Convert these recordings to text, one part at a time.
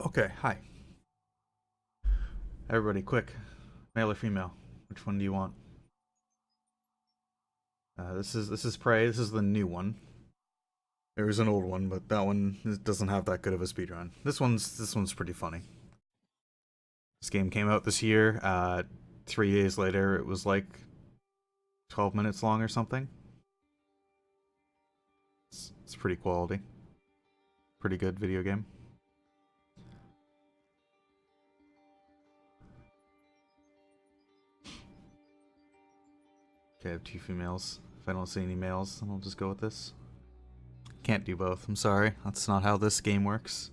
Okay, hi. Everybody, quick. Male or female? Which one do you want? This is Prey. This is the new one. There was an old one, but that one doesn't have that good of a speedrun. This one's pretty funny. This game came out this year. 3 days later, it was like 12 minutes long or something. It's pretty quality. Pretty good video game. Okay, I have two females. If I don't see any males, then I'll just go with this. Can't do both. I'm sorry. That's not how this game works.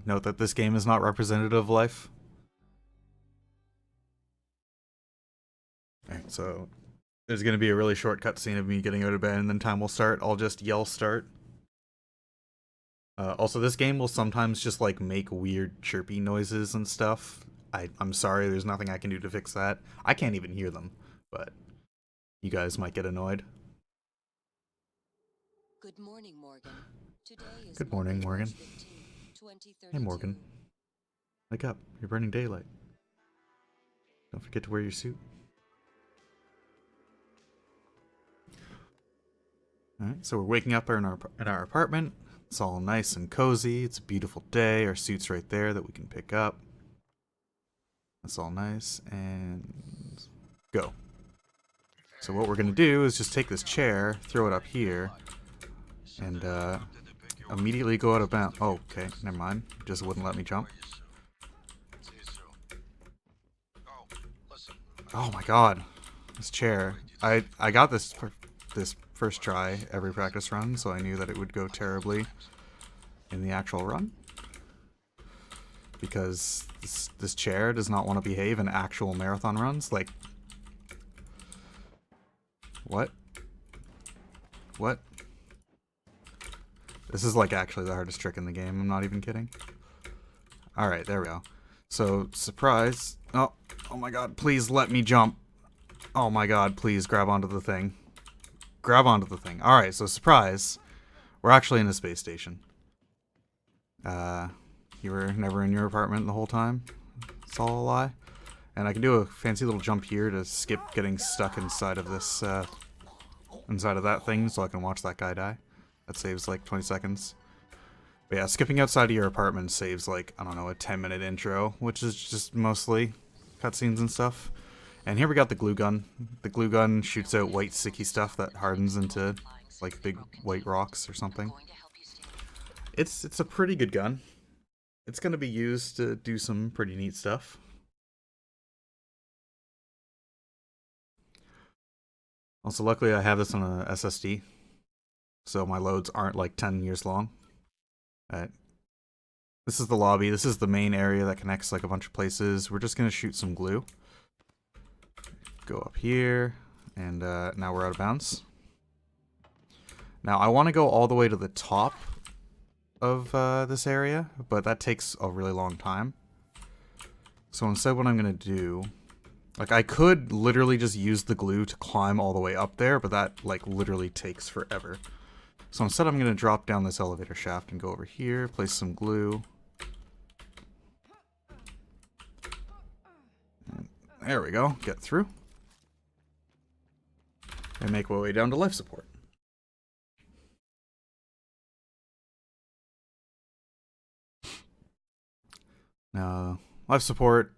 Note that this game is not representative of life. Alright, so there's going to be a really short cutscene of me getting out of bed, and then time will start. I'll just yell start. Also, this game will sometimes just like make weird chirpy noises and stuff. I'm sorry, there's nothing I can do to fix that. I can't even hear them, but you guys might get annoyed. Good morning, Morgan. Today is Good morning, Monday, Morgan. March 15th, 2032. Hey, Morgan. Wake up. You're burning daylight. Don't forget to wear your suit. Alright, so we're waking up in our apartment. It's all nice and cozy. It's a beautiful day. Our suit's right there that we can pick up. That's all nice. And go. So what we're going to do is just take this chair, throw it up here, and immediately go out of bounds. Oh, okay. Never mind. Just wouldn't let me jump. Oh my god. This chair. I got this first try every practice run, so I knew that it would go terribly in the actual run. Because this chair does not want to behave in actual marathon runs. Like, what? What? This is like actually the hardest trick in the game. I'm not even kidding. Alright, there we go. So, surprise. Oh my god, please let me jump. Oh my god, please grab onto the thing. Grab onto the thing. Alright, so surprise. We're actually in a space station. You were never in your apartment the whole time? It's all a lie? And I can do a fancy little jump here to skip getting stuck inside of this, inside of that thing so I can watch that guy die. That saves like 20 seconds. But yeah, skipping outside of your apartment saves like, I don't know, a 10-minute intro, which is just mostly cutscenes and stuff. And here we got the glue gun. The glue gun shoots out white sticky stuff that hardens into like big white rocks or something. It's a pretty good gun. It's going to be used to do some pretty neat stuff. Also, luckily I have this on a SSD, so my loads aren't like 10 years long. Alright. This is the lobby. This is the main area that connects like a bunch of places. We're just going to shoot some glue. Go up here, and now we're out of bounds. Now, I want to go all the way to the top of this area, but that takes a really long time. So instead what I'm going to do... Like, I could literally just use the glue to climb all the way up there, but that, like, literally takes forever. So instead I'm going to drop down this elevator shaft and go over here, place some glue. And there we go. Get through. And make my way down to life support. Now, life support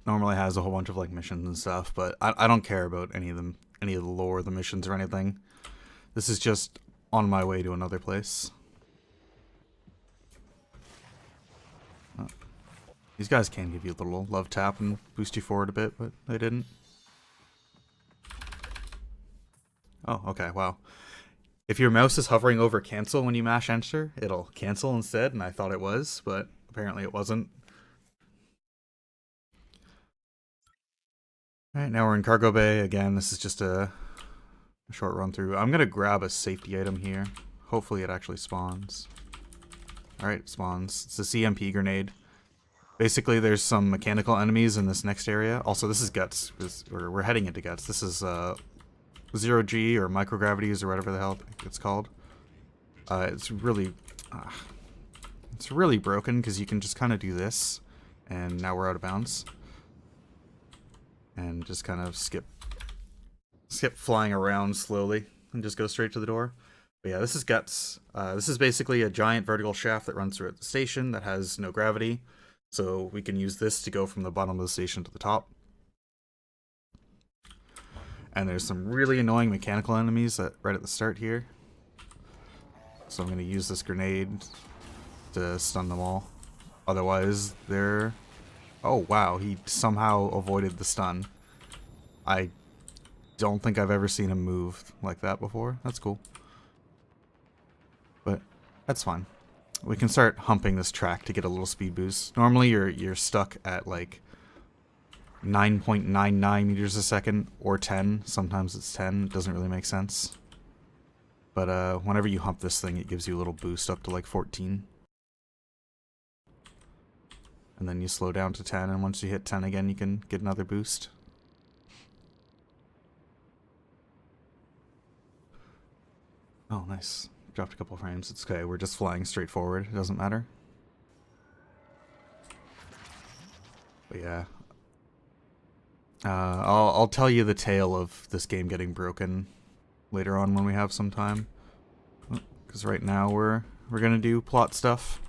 normally has a whole bunch of like missions and stuff, but I don't care about any of them, any of the lore, the missions, or anything. This is just on my way to another place. Oh. These guys can give you a little love tap and boost you forward a bit, but they didn't. Oh, okay, wow. If your mouse is hovering over cancel when you mash enter, it'll cancel instead, and I thought it was, but apparently it wasn't. Alright, now we're in Cargo Bay. Again, this is just a short run through. I'm going to grab a safety item here. Hopefully it actually spawns. Alright, it spawns. It's a CMP grenade. Basically, there's some mechanical enemies in this next area. Also, this is Guts. We're heading into Guts. This is 0G or microgravities or whatever the hell it's called. It's really... It's really broken because you can just kind of do this, and now we're out of bounds. And just kind of skip flying around slowly and just go straight to the door. But yeah, this is Guts. This is basically a giant vertical shaft that runs through the station that has no gravity. So we can use this to go from the bottom of the station to the top. And there's some really annoying mechanical enemies right at the start here. So I'm going to use this grenade to stun them all. Otherwise, they're... Oh, wow, he somehow avoided the stun. I don't think I've ever seen him move like that before. That's cool. But that's fine. We can start humping this track to get a little speed boost. Normally you're stuck at like 9.99 meters a second or 10. Sometimes it's 10. It doesn't really make sense. But whenever you hump this thing, it gives you a little boost up to like 14. And then you slow down to 10, and once you hit 10 again, you can get another boost. Oh, nice. Dropped a couple frames. It's okay. We're just flying straight forward. It doesn't matter. But yeah. I'll tell you the tale of this game getting broken later on when we have some time. Because right now we're gonna do plot stuff.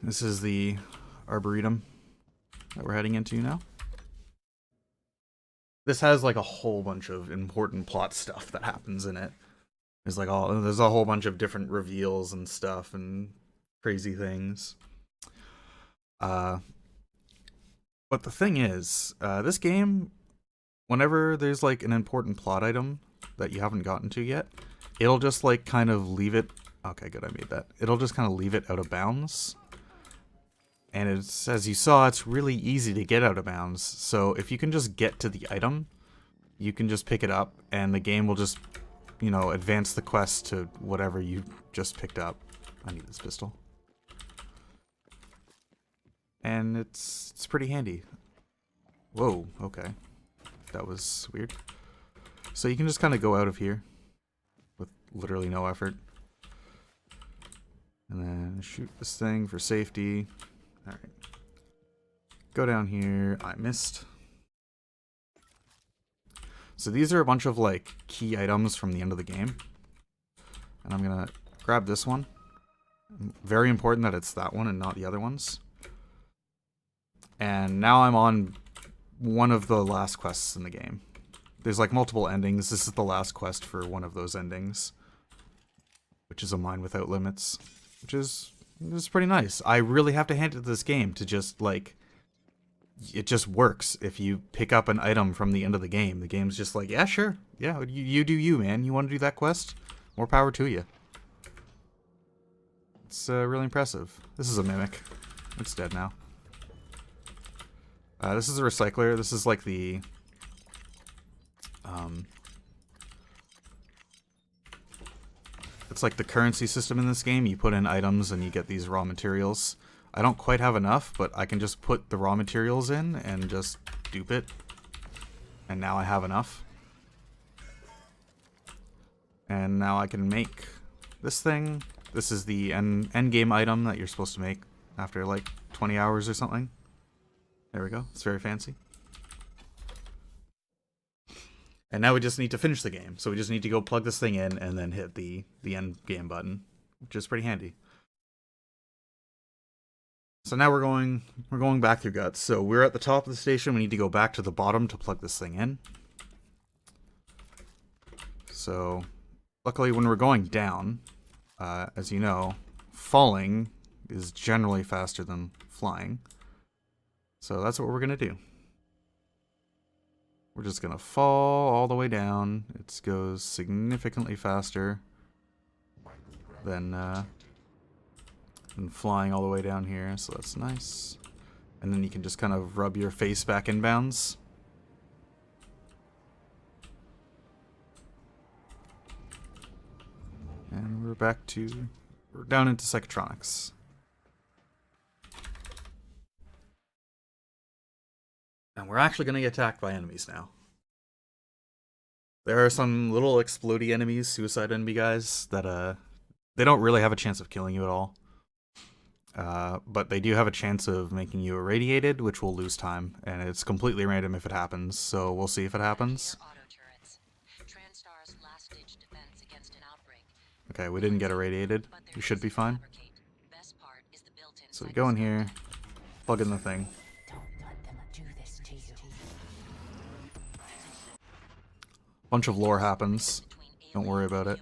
This is the Arboretum that we're heading into now. This has like a whole bunch of important plot stuff that happens in it. There's a whole bunch of different reveals and stuff and crazy things. But the thing is, this game, whenever there's like an important plot item that you haven't gotten to yet, it'll just like kind of leave it. Okay, good, I made that. It'll just kind of leave it out of bounds. And it's, as you saw, it's really easy to get out of bounds. So if you can just get to the item, you can just pick it up, and the game will just, you know, advance the quest to whatever you just picked up. I need this pistol. And it's pretty handy. Whoa, okay. That was weird. So you can just kind of go out of here with literally no effort. And then shoot this thing for safety. Alright. Go down here. I missed. So these are a bunch of like key items from the end of the game. And I'm gonna grab this one. Very important that it's that one and not the other ones. And now I'm on one of the last quests in the game. There's like multiple endings. This is the last quest for one of those endings, which is a mine without limits, which is pretty nice. I really have to hand it to this game to just like, it just works. If you pick up an item from the end of the game's just like, yeah, sure. Yeah, you do you, man. You want to do that quest? More power to you. It's really impressive. This is a mimic. It's dead now. This is a recycler. This is like the... it's like the currency system in this game. You put in items and you get these raw materials. I don't quite have enough, but I can just put the raw materials in and just dupe it. And now I have enough. And now I can make this thing. This is the endgame item that you're supposed to make after like 20 hours or something. There we go. It's very fancy. And now we just need to finish the game. So we just need to go plug this thing in and then hit the end game button, which is pretty handy. So now we're going back through Guts. So we're at the top of the station. We need to go back to the bottom to plug this thing in. So luckily when we're going down, as you know, falling is generally faster than flying. So that's what we're going to do. We're just going to fall all the way down. It goes significantly faster than flying all the way down here, so that's nice. And then you can just kind of rub your face back inbounds. And we're down into psychotronics. And we're actually going to get attacked by enemies now. There are some little explodey enemies, suicide enemy guys, that they don't really have a chance of killing you at all. But they do have a chance of making you irradiated, which will lose time, and it's completely random if it happens, so we'll see if it happens. Okay, we didn't get irradiated. We should be fine. So we go in here, plug in the thing. Bunch of lore happens. Don't worry about it.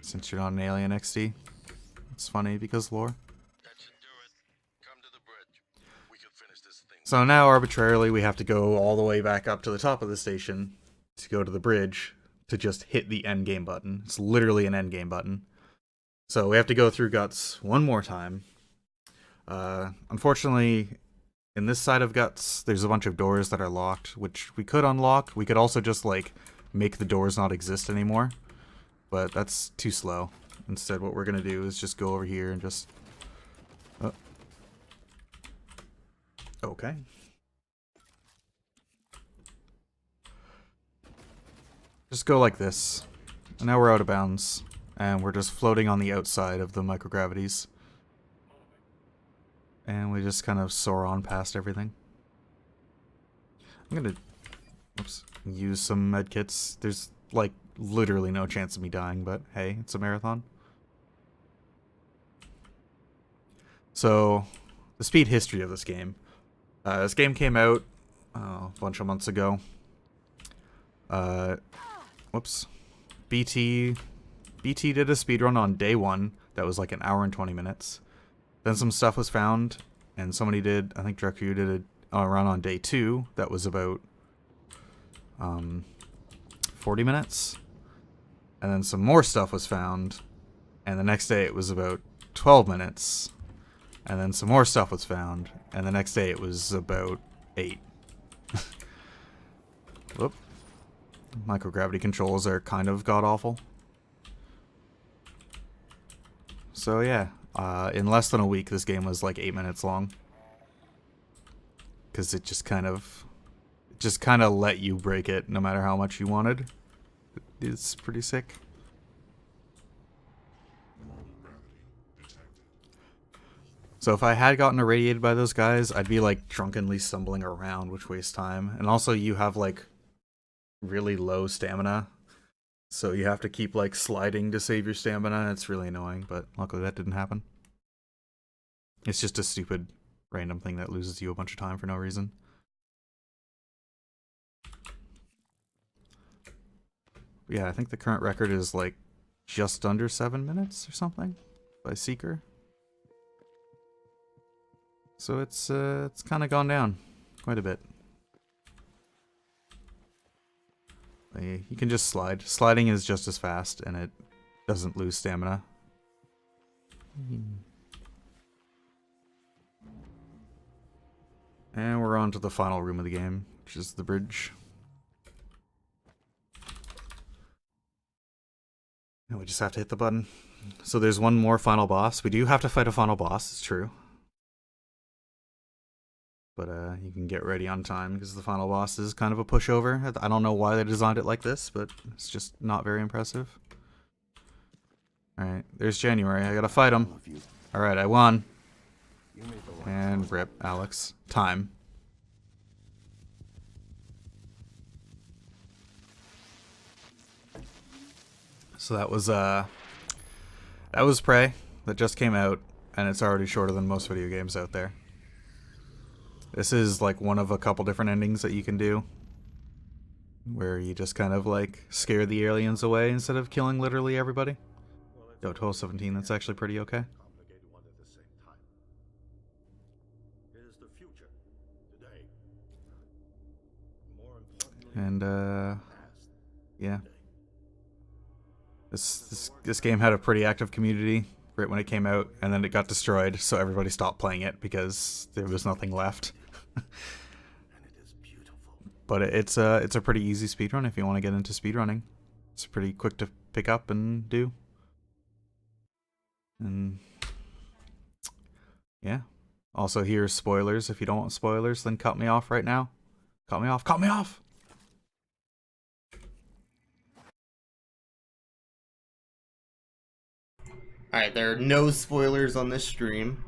Since you're not an alien, XD. It's funny because lore. So now arbitrarily we have to go all the way back up to the top of the station to go to the bridge to just hit the endgame button. It's literally an endgame button. So we have to go through Guts one more time. Unfortunately, in this side of Guts, there's a bunch of doors that are locked, which we could unlock. We could also just, like, make the doors not exist anymore. But that's too slow. Instead, what we're going to do is just go over here and just... Oh. Okay. Just go like this. And now we're out of bounds. And we're just floating on the outside of the microgravities. And we just kind of soar on past everything. I'm gonna use some medkits. There's like literally no chance of me dying, but hey, it's a marathon. So, the speed history of this game. This game came out a bunch of months ago. BT did a speedrun on day 1 that was like an hour and 20 minutes. Then some stuff was found, and somebody did, I think DrTChops did a run on day 2 that was about 40 minutes. And then some more stuff was found, and the next day it was about 12 minutes. And then some more stuff was found, and the next day it was about 8. Whoop. Microgravity controls are kind of god-awful. So yeah, in less than a week this game was like 8 minutes long. Because it just kind of let you break it no matter how much you wanted. It's pretty sick. So if I had gotten irradiated by those guys, I'd be like drunkenly stumbling around, which wastes time. And also you have like really low stamina. So you have to keep like sliding to save your stamina. It's really annoying, but luckily that didn't happen. It's just a stupid random thing that loses you a bunch of time for no reason. Yeah, I think the current record is like just under 7 minutes or something by Seeker. So it's kind of gone down quite a bit. You can just slide. Sliding is just as fast, and it doesn't lose stamina. And we're on to the final room of the game, which is the bridge. And we just have to hit the button. So there's one more final boss. We do have to fight a final boss, it's true. But you can get ready on time because the final boss is kind of a pushover. I don't know why they designed it like this, but it's just not very impressive. Alright, there's January. I gotta fight him. Alright, I won. And rip, Alex. Time. So that was Prey that just came out, and it's already shorter than most video games out there. This is like one of a couple different endings that you can do, where you just kind of like scare the aliens away instead of killing literally everybody. Yo, 1217, that's actually pretty okay. And yeah, this game had a pretty active community right when it came out, and then it got destroyed, so everybody stopped playing it because there was nothing left. But it's a pretty easy speedrun if you want to get into speedrunning. It's pretty quick to pick up and do. And yeah. Also, here's spoilers. If you don't want spoilers, then cut me off right now. Cut me off. Cut me off! Alright, there are no spoilers on this stream.